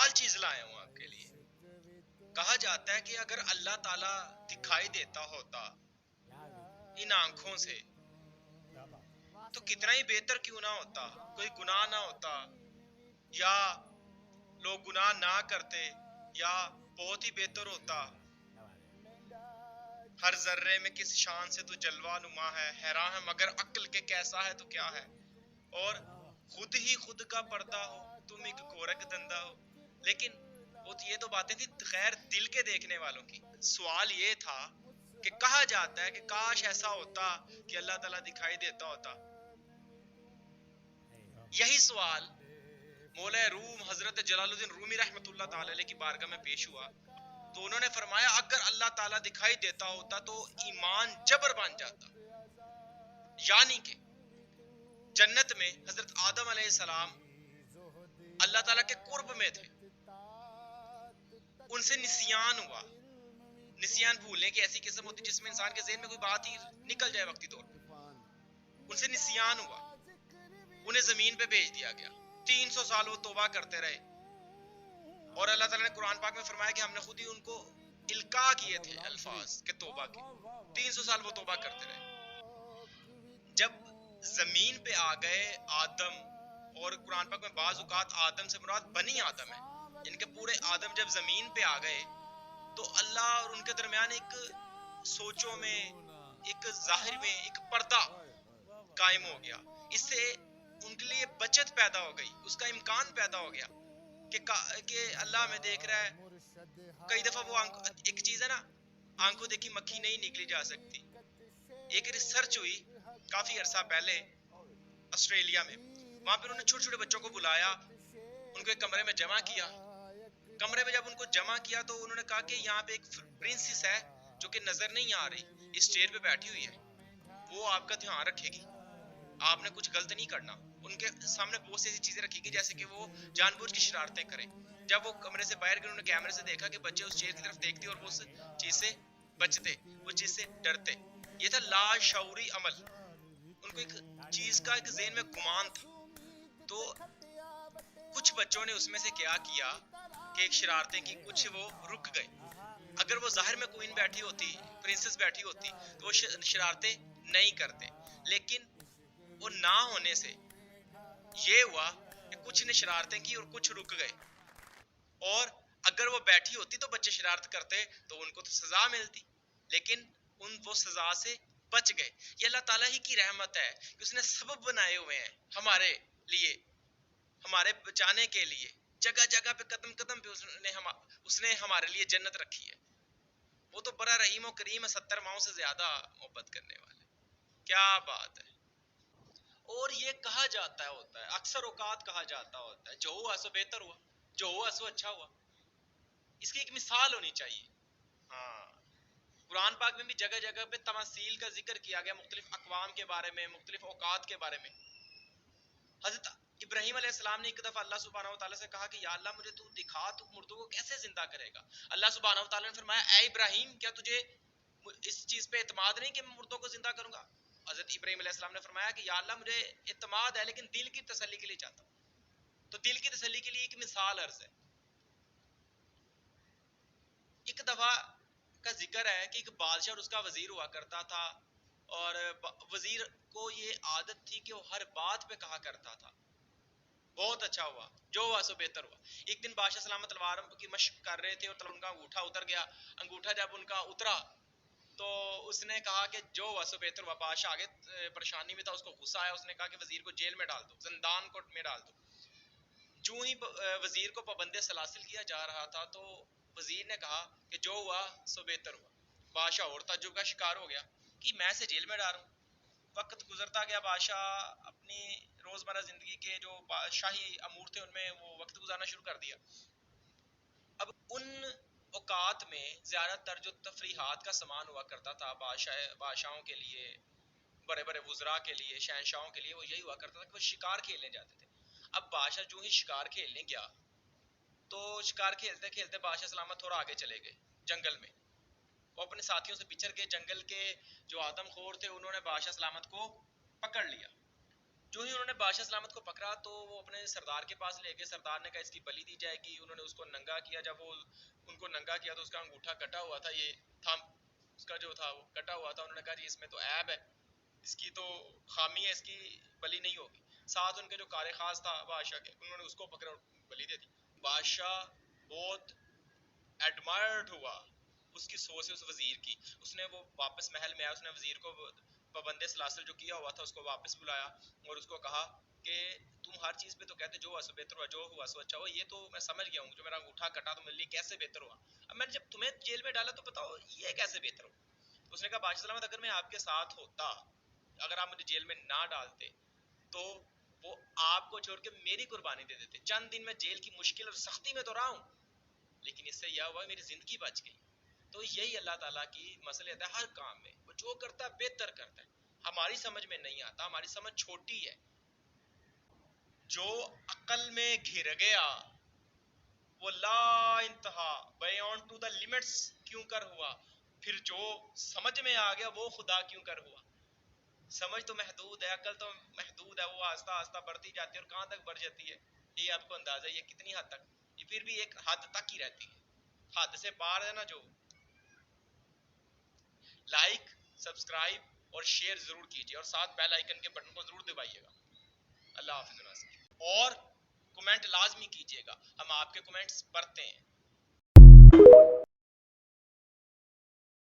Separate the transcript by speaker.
Speaker 1: کمال چیز لائے ہوں آپ کے لیے. کہا جاتا ہے کہ اگر اللہ تعالیٰ دکھائی دیتا ہوتا ان آنکھوں سے تو کتنا ہی بہتر کیوں نہ ہوتا, کوئی گناہ نہ ہوتا, یا لوگ گناہ نہ کرتے, یا بہت ہی بہتر ہوتا. ہر ذرے میں کس شان سے تو جلوہ نما ہے, حیران ہے مگر عقل کے کیسا ہے تو کیا ہے. اور خود ہی خود کا پردہ ہو, تم ایک گورکھ دندہ ہو. لیکن وہ یہ تو باتیں تھی خیر دل کے دیکھنے والوں کی. سوال یہ تھا کہ کہا جاتا ہے کہ کاش ایسا ہوتا کہ اللہ تعالیٰ دکھائی دیتا ہوتا. یہی سوال مولا روم حضرت جلال الدین رومی رحمۃ اللہ تعالی علیہ کی بارگاہ میں پیش ہوا تو انہوں نے فرمایا اگر اللہ تعالیٰ دکھائی دیتا ہوتا تو ایمان جبر بن جاتا. یعنی کہ جنت میں حضرت آدم علیہ السلام اللہ تعالیٰ کے قرب میں تھے, ان سے نسیان ہوا. نسیان بھولنے کی ایسی قسم ہوتی جس میں انسان کے ذہن میں کوئی بات ہی نکل جائے وقتی طور پر. ان سے نسیان ہوا, انہیں زمین پہ بھیج دیا گیا. 300 سال وہ توبہ کرتے رہے اور اللہ تعالیٰ نے قرآن پاک میں فرمایا کہ ہم نے خود ہی ان کو القاء کیے تھے الفاظ کے توبہ کے. 300 سال وہ توبہ کرتے رہے. جب زمین پہ آ گئے آدم, اور قرآن پاک میں بعض اوقات آدم سے مراد بنی آدم ہے, ان کے پورے آدم جب زمین پہ آ گئے تو اللہ اور ان کے درمیان ایک سوچوں میں, ایک ظاہر میں ایک پردہ قائم ہو گیا. اس سے ان کے لیے بچت پیدا ہو گئی, اس کا امکان پیدا ہو گیا کہ اللہ ہمیں دیکھ رہا ہے. کئی دفعہ وہ ایک چیز ہے نا, آنکھوں دیکھی مکھی نہیں نکلی جا سکتی. ایک ریسرچ ہوئی کافی عرصہ پہلے آسٹریلیا میں, وہاں پہ انہوں نے چھوٹے چھوٹے بچوں کو بلایا, ان کو ایک کمرے میں جمع کیا. کمرے میں جب ان کو جمع کیا تو انہوں نے کہا کہ یہاں پہ ایک پرنسس ہے جو کہ نظر نہیں آ رہی, اس چیئر پہ بیٹھی ہوئی ہے, وہ آپ کا دھیان رکھے گی, آپ نے کچھ غلط نہیں کرنا. ان کے سامنے بہت سی ایسی چیزیں رکھی گئی جیسے کہ وہ جان بوجھ کی شرارتیں کریں. جب وہ کمرے سے باہر گئے انہوں نے کیمرے سے دیکھا کہ بچے اس چیز کی طرف دیکھتے اور وہ اس چیز سے بچتے, وہ چیز سے ڈرتے. یہ تھا لاشعوری عمل. ان کو ایک چیز کا ایک ذہن میں گمان تھا. تو کچھ بچوں نے اس میں سے کیا کیا کہ ایک شرارتیں کی, کچھ وہ رک گئے. اگر وہ ظاہر میں کوئن بیٹھی ہوتی, پرنسس بیٹھی ہوتی تو وہ شرارتیں نہیں کرتے. لیکن وہ نہ ہونے سے یہ ہوا کہ کچھ نے شرارتیں کی اور کچھ رک گئے. اور اگر وہ بیٹھی ہوتی تو بچے شرارت کرتے تو ان کو تو سزا ملتی, لیکن وہ سزا سے بچ گئے. یہ اللہ تعالیٰ ہی کی رحمت ہے کہ اس نے سبب بنائے ہوئے ہیں ہمارے لیے, ہمارے بچانے کے لیے. جگہ جگہ پہ قدم قدم پہ اس نے ہمارے لیے جنت رکھی ہے. وہ تو بڑا رحیم و کریم ہے, 70 ماؤں سے زیادہ محبت کرنے والے. کیا بات ہے. اور یہ کہا جاتا ہوتا ہے, اکثر اوقات کہا جاتا ہوتا ہے جو ہوا سو بہتر ہوا, جو ہوا سو اچھا ہوا. اس کی ایک مثال ہونی چاہیے. ہاں, قرآن پاک میں بھی جگہ جگہ پہ تماثیل کا ذکر کیا گیا, مختلف اقوام کے بارے میں, مختلف اوقات کے بارے میں. حضرت ابراہیم علیہ السلام نے ایک دفعہ اللہ سبحانہ و تعالیٰ سے کہا کہ یا اللہ مجھے تو دکھا, تو مردوں کو کیسے زندہ کرے گا. اللہ سبحانہ و تعالیٰ نے فرمایا اے ابراہیم کیا تجھے اس چیز پہ اعتماد نہیں کہ میں مردوں کو زندہ کروں گا. حضرت ابراہیم علیہ السلام نے فرمایا کہ یا اللہ مجھے اعتماد ہے لیکن دل کی تسلی کے لیے چاہتا ہوں. تو دل کی تسلی کے لیے ایک مثال عرض ہے. ایک دفعہ کا ذکر ہے کہ ایک بادشاہ اور اس کا وزیر ہوا کرتا تھا, اور وزیر کو یہ عادت تھی کہ وہ ہر بات پہ کہا کرتا تھا بہت اچھا ہوا, جو ہوا سو بہتر ہوا. ایک دن بادشاہ سلامت تلوار کی مشق کر رہے تھے اور ان کا انگوٹھا اتر گیا. انگوٹھا جب ان کا اترا تو اس نے کہا کہ جو ہوا سو بہتر ہوا. بادشاہ آگے پریشانی میں تھا, اس کو غصہ آیا, اس نے کہا کہ وزیر کو جیل میں ڈال دو, زندان کوٹ میں ڈال دو. جو ہی وزیر کو پابند سلاسل کیا جا رہا تھا تو وزیر نے کہا کہ جو ہوا سو بہتر ہوا. بادشاہ اور تعجب کا شکار ہو گیا کہ میں سے جیل میں ڈالوں. وقت گزرتا گیا, بادشاہ اپنی روزمرہ زندگی کے جو شاہی امور تھے ان میں وہ وقت گزارنا شروع کر دیا. اب ان اوقات میں زیادہ تر جو تفریحات کا سامان ہوا کرتا تھا بادشاہوں کے لیے, بڑے بڑے وزراء کے لیے, شہنشاہوں کے لیے, وہ یہی ہوا کرتا تھا کہ وہ شکار کھیلنے جاتے تھے. اب بادشاہ جو ہی شکار کھیلنے گیا تو شکار کھیلتے کھیلتے بادشاہ سلامت تھوڑا آگے چلے گئے جنگل میں. وہ اپنے ساتھیوں سے بچھڑ کے جنگل کے جو آدم خور تھے انہوں نے بادشاہ سلامت کو پکڑ لیا. جو ہی انہوں نے بادشاہ سلامت کو پکڑا تو وہ اپنے سردار کے پاس لے گئے. سردار نے کہا اس کی بلی دی جائے گی. انہوں نے اس کو ننگا کیا. جب وہ ان کو ننگا کیا تو اس کا انگوٹھا کٹا ہوا تھا, یہ تھا اس کا جو تھا وہ کٹا ہوا تھا. انہوں نے کہا جی اس میں تو عیب ہے, اس کی تو خامی ہے, اس کی بلی نہیں ہوگی. ساتھ ان کے جو کار خاص تھا بادشاہ کے, انہوں نے اس کو پکڑا اور بلی دے دی. بادشاہ بہت ایڈمائرڈ ہوا اس کی سوچ سے, اس وزیر کی. اس نے وہ واپس محل میں آیا, اس نے وزیر کو پابند سلاسل جو کیا ہوا تھا اس کو واپس بلایا اور اس کو کہا کہ تم ہر چیز پہ تو کہتے جو ہوا سو بہتر ہوا, جو ہوا سو اچھا ہوا, یہ تو میں سمجھ گیا ہوں, جو میرا انگوٹھا کٹا تو میرے لیے کیسے بہتر ہوا. اب میں نے جب تمہیں جیل میں ڈالا تو بتاؤ یہ کیسے بہتر ہوا. اس نے کہا بادشاہ سلامت اگر میں آپ کے ساتھ ہوتا, اگر آپ مجھے جیل میں نہ ڈالتے تو وہ آپ کو چھوڑ کے میری قربانی دے دیتے. چند دن میں جیل کی مشکل اور سختی میں تو رہا ہوں, لیکن اس سے یہ ہوا میری زندگی بچ گئی. تو یہی اللہ تعالیٰ کی مصلحت ہے. ہر کام میں وہ جو کرتا ہے بہتر کرتا ہے. ہماری سمجھ میں نہیں آتا, ہماری سمجھ چھوٹی ہے. جو عقل میں گھر گیا وہ لا انتہا بیونڈ ٹو دا لمٹس کیوں کر ہوا, پھر جو سمجھ میں آ گیا وہ خدا کیوں کر ہوا. سمجھ تو محدود ہے, عقل تو محدود ہے, وہ آہستہ آہستہ بڑھتی جاتی ہے. اور کہاں تک بڑھ جاتی ہے یہ آپ کو اندازہ ہے, یہ کتنی حد تک, یہ پھر بھی ایک حد تک ہی رہتی ہے. حد سے پار ہے نا. جو لائک, سبسکرائب اور شیئر ضرور کیجیے, اور ساتھ بیل آئیکن کے بٹن کو ضرور دبائیے گا. اللہ حافظ. اور کمنٹ لازمی کیجیے گا, ہم آپ کے کمنٹس پڑھتے ہیں.